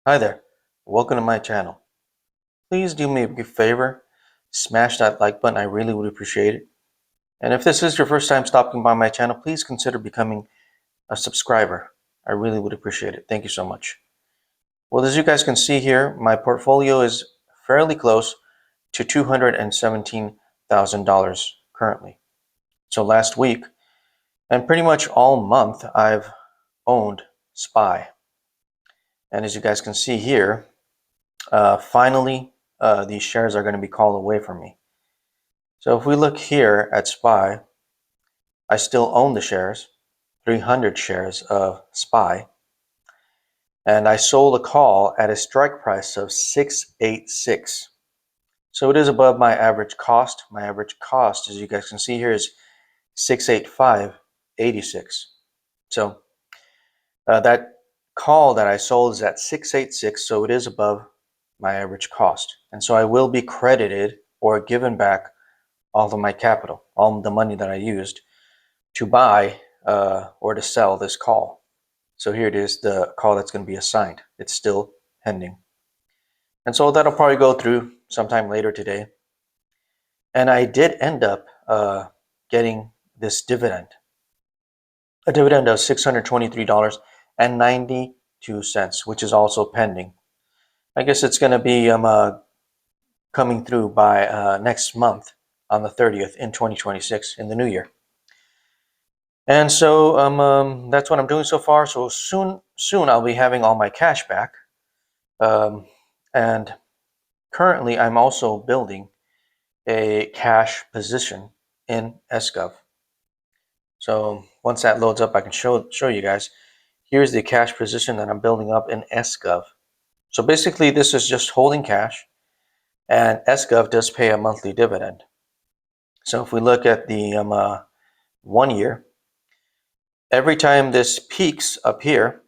Hi there, welcome to my channel. Please do me a big favor, smash that like button, I really would appreciate it. And if this is your first time stopping by my channel, please consider becoming a subscriber. I really would appreciate it. Thank you so much. Well, as you guys can see here, my portfolio is fairly close to $217,000 currently. So last week, and pretty much all month, I've owned SPY. And as you guys can see here, finally, these shares are going to be called away from me. So if we look here at SPY, I still own the shares, 300 shares of SPY, and I sold a call at a strike price of 686. So it is above my average cost. My average cost, as you guys can see here, is 685.86. So that call that I sold is at 686, so it is above my average cost. And so I will be credited or given back all of my capital, all the money that I used to buy or to sell this call. So here it is, the call that's going to be assigned. It's still pending. And so that'll probably go through sometime later today. And I did end up getting this dividend, a dividend of $623.92, which is also pending. I guess it's going to be coming through by next month on the 30th in 2026 in the new year. And so that's what I'm doing so far. So soon I'll be having all my cash back. And currently I'm also building a cash position in SGov. So once that loads up, I can show you guys. Here's the cash position that I'm building up in SGov. So basically this is just holding cash, and SGov does pay a monthly dividend. So if we look at the 1 year, every time this peaks up here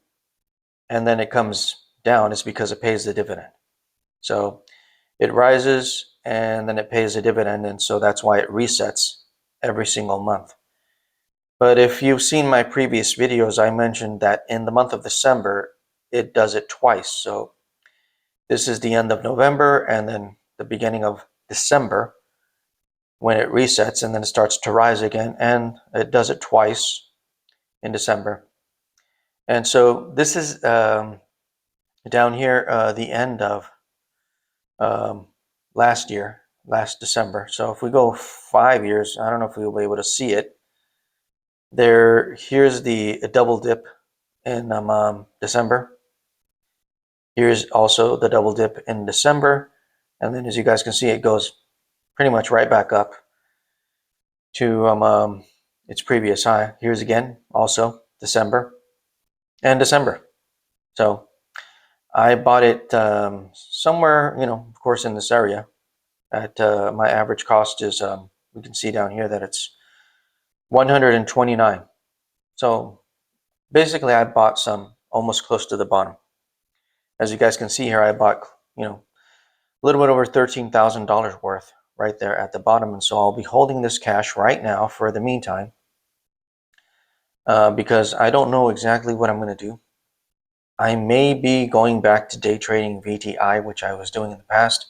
and then it comes down, it's because it pays the dividend. So it rises and then it pays a dividend, and so that's why it resets every single month. But if you've seen my previous videos, I mentioned that in the month of December, it does it twice. So this is the end of November and then the beginning of December when it resets, and then it starts to rise again, and it does it twice in December. And so this is down here the end of last December. So if we go 5 years, I don't know if we'll be able to see it. Here's the double dip in December. Here's also the double dip in December. And then as you guys can see, it goes pretty much right back up to its previous high. Here's again, also December and December. So I bought it somewhere, of course, in this area. At my average cost is, we can see down here that it's 129. So basically, I bought some almost close to the bottom. As you guys can see here, I bought, a little bit over $13,000 worth right there at the bottom. And so I'll be holding this cash right now for the meantime, because I don't know exactly what I'm going to do. I may be going back to day trading VTI, which I was doing in the past.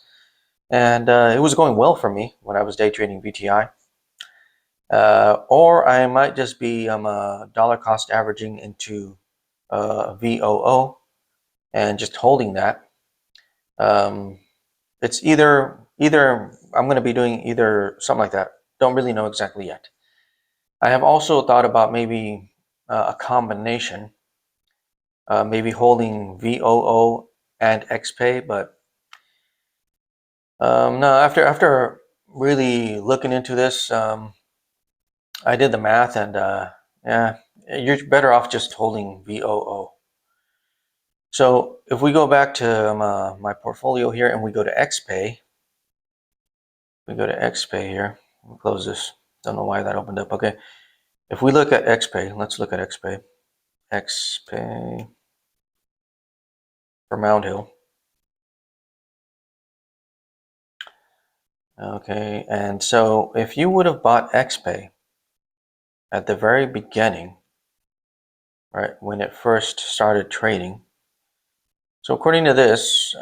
And it was going well for me when I was day trading VTI. Or I might just be dollar cost averaging into VOO and just holding that. It's either I'm going to be doing either something like that. Don't really know exactly yet. I have also thought about maybe a combination, maybe holding VOO and XPay, but no. After really looking into this, I did the math, and yeah, you're better off just holding VOO. So if we go back to my portfolio here and we go to XPay, here. Let me close this. Don't know why that opened up. Okay. If we look at XPay, let's look at XPay. XPay for Mound Hill. Okay, and so if you would have bought XPay at the very beginning, right, when it first started trading, So according to this,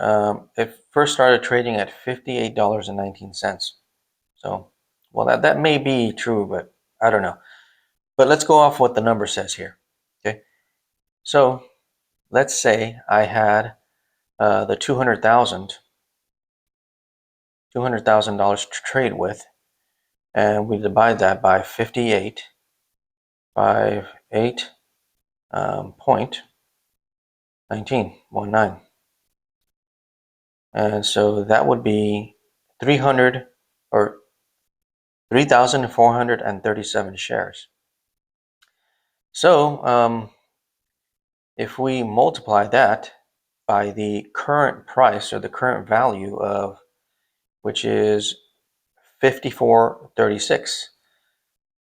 it first started trading at $58.19. So, well, that may be true, but I don't know. But let's go off what the number says here. Okay. So let's say I had the $200,000 to trade with, and we divide that by 58 by 8 point 1919, and so that would be 300 or 3,437 shares. So if we multiply that by the current price or the current value of, which is 54.36.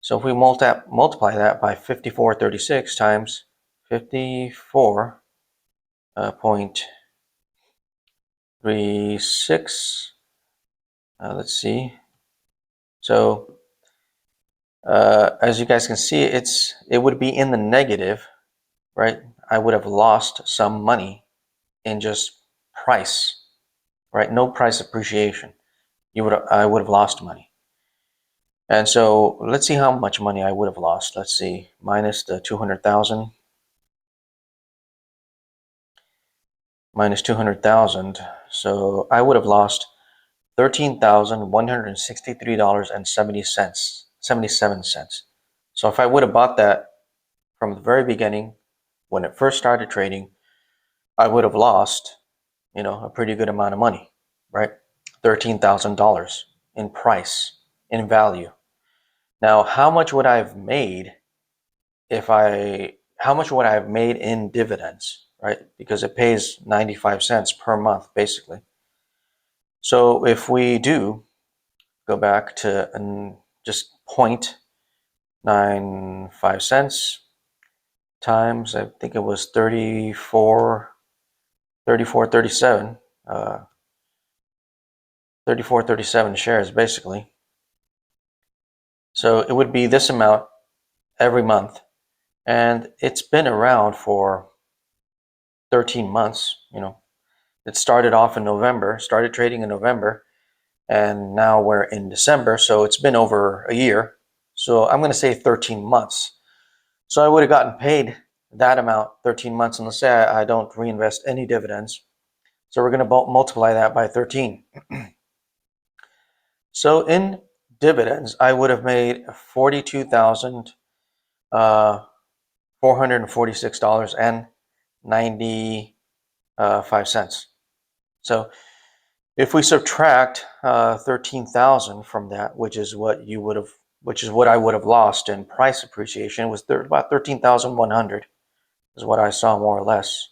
So if we multiply that by 54.36 times 54.36, let's see. So as you guys can see, it would be in the negative, right? I would have lost some money in just price, right? No price appreciation. I would have lost money. And so let's see how much money I would have lost. Let's see, minus the 200,000. Minus 200,000. So I would have lost $13,163.77. So if I would have bought that from the very beginning, when it first started trading, I would have lost, a pretty good amount of money, right? $13,000 in price, in value. Now, how much would I have made how much would I have made in dividends, right? Because it pays 95 cents per month, basically. So if we do go back to just 0.95 cents times, I think it was 37, 37 shares, basically. So it would be this amount every month. And it's been around for 13 months, It started off in November, started trading in November, and now we're in December, so it's been over a year. So I'm going to say 13 months. So I would have gotten paid that amount 13 months, and let's say I don't reinvest any dividends. So we're going to multiply that by 13. So in dividends, I would have made $42,446.95. So if we subtract 13,000 from that, which is what I would have lost in price appreciation, was about 13,100 is what I saw, more or less.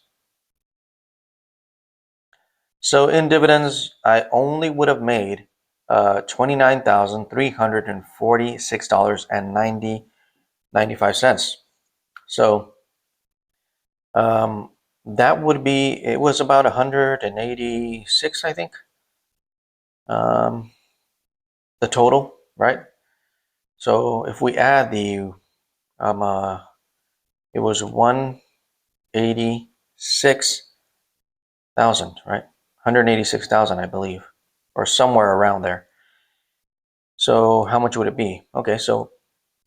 So in dividends, I only would have made $29,346.95. So that would be, it was about 186, I think, the total, right? So if we add it was 186,000, right? 186,000, I believe, or somewhere around there. So how much would it be? Okay, so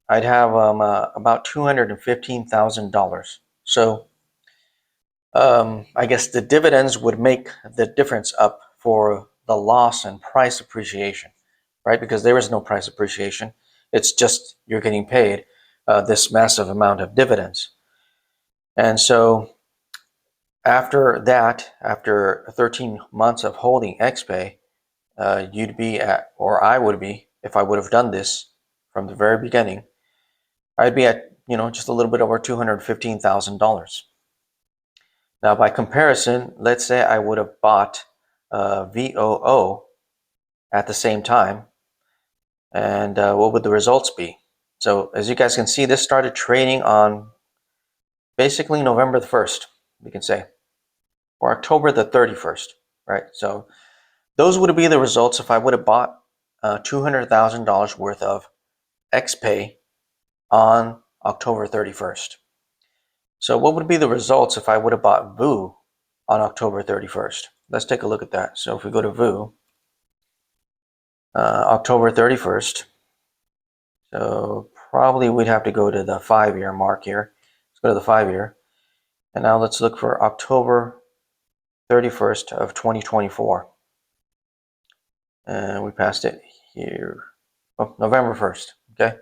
I'd have about $215,000. So I guess the dividends would make the difference up for the loss in price appreciation, right? Because there is no price appreciation. It's just you're getting paid this massive amount of dividends. And so after that, after 13 months of holding XPay, you'd be at, or I would be, if I would have done this from the very beginning, I'd be at, just a little bit over $215,000. Now, by comparison, let's say I would have bought VOO at the same time, and what would the results be? So as you guys can see, this started trading on basically November the 1st, we can say, or October the 31st, right? So those would be the results if I would have bought $200,000 worth of XPay on October 31st. So what would be the results if I would have bought VOO on October 31st. Let's take a look at that. So if we go to VOO, October 31st, so probably we'd have to go to the 5-year mark here. Let's go to the 5-year. And now let's look for October 31st of 2024. And we passed it here. Oh, November 1st, okay?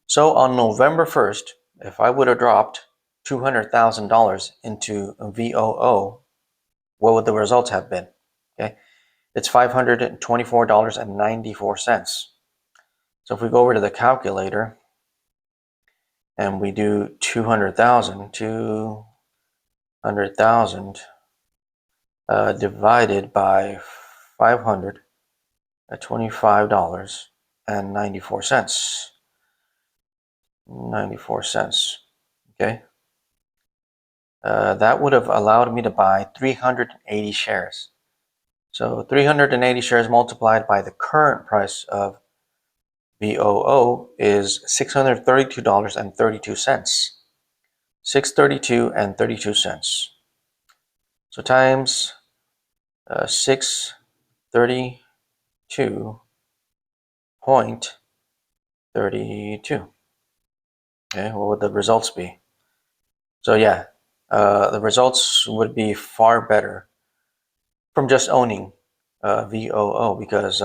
So on November 1st, if I would have dropped $200,000 into VOO, what would the results have been? Okay, it's $524.94. So if we go over to the calculator and we do 200,000 divided by 500 at $25.94. 94 cents. Okay. That would have allowed me to buy 380 shares. So 380 shares multiplied by the current price of VOO is $632.32. $632.32. So times 632.32. Okay, what would the results be? So yeah, the results would be far better from just owning VOO, because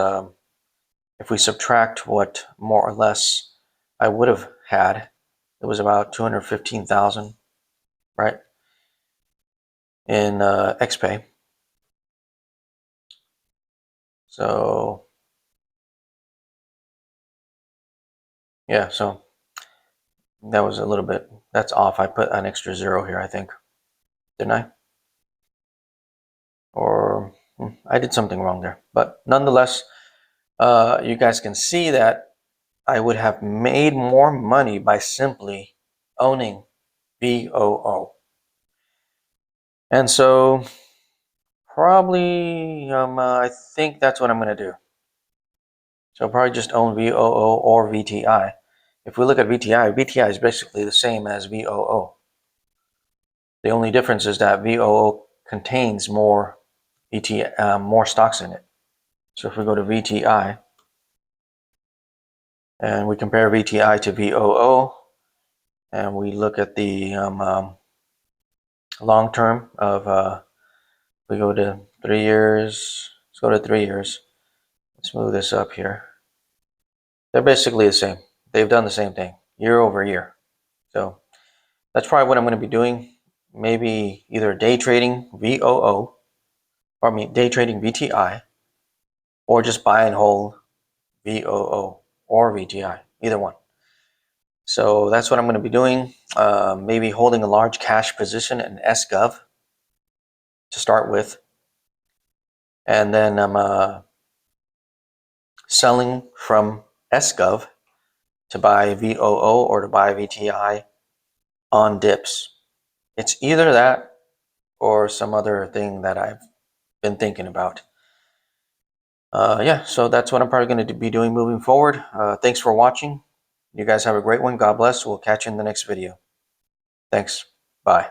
if we subtract what more or less I would have had, it was about 215,000, right, in XPay. So yeah, so that was a little bit, that's off. I put an extra 0 here, I think, didn't I? Or I did something wrong there. But nonetheless, you guys can see that I would have made more money by simply owning VOO. And so probably, I think that's what I'm going to do. So I'll probably just own VOO or VTI. If we look at VTI, VTI is basically the same as VOO. The only difference is that VOO contains more more stocks in it. So if we go to VTI and we compare VTI to VOO, and we look at the long term of, we go to 3 years. Let's go to 3 years. Let's move this up here. They're basically the same. They've done the same thing year over year. So that's probably what I'm going to be doing. Maybe either day trading VOO, or day trading VTI, or just buy and hold VOO or VTI, either one. So that's what I'm going to be doing. Maybe holding a large cash position in SGov to start with, and then I'm selling from SGov to buy VOO or to buy VTI on dips. It's either that or some other thing that I've been thinking about. Yeah, so that's what I'm probably going to be doing moving forward. Thanks for watching. You guys have a great one. God bless. We'll catch you in the next video. Thanks. Bye.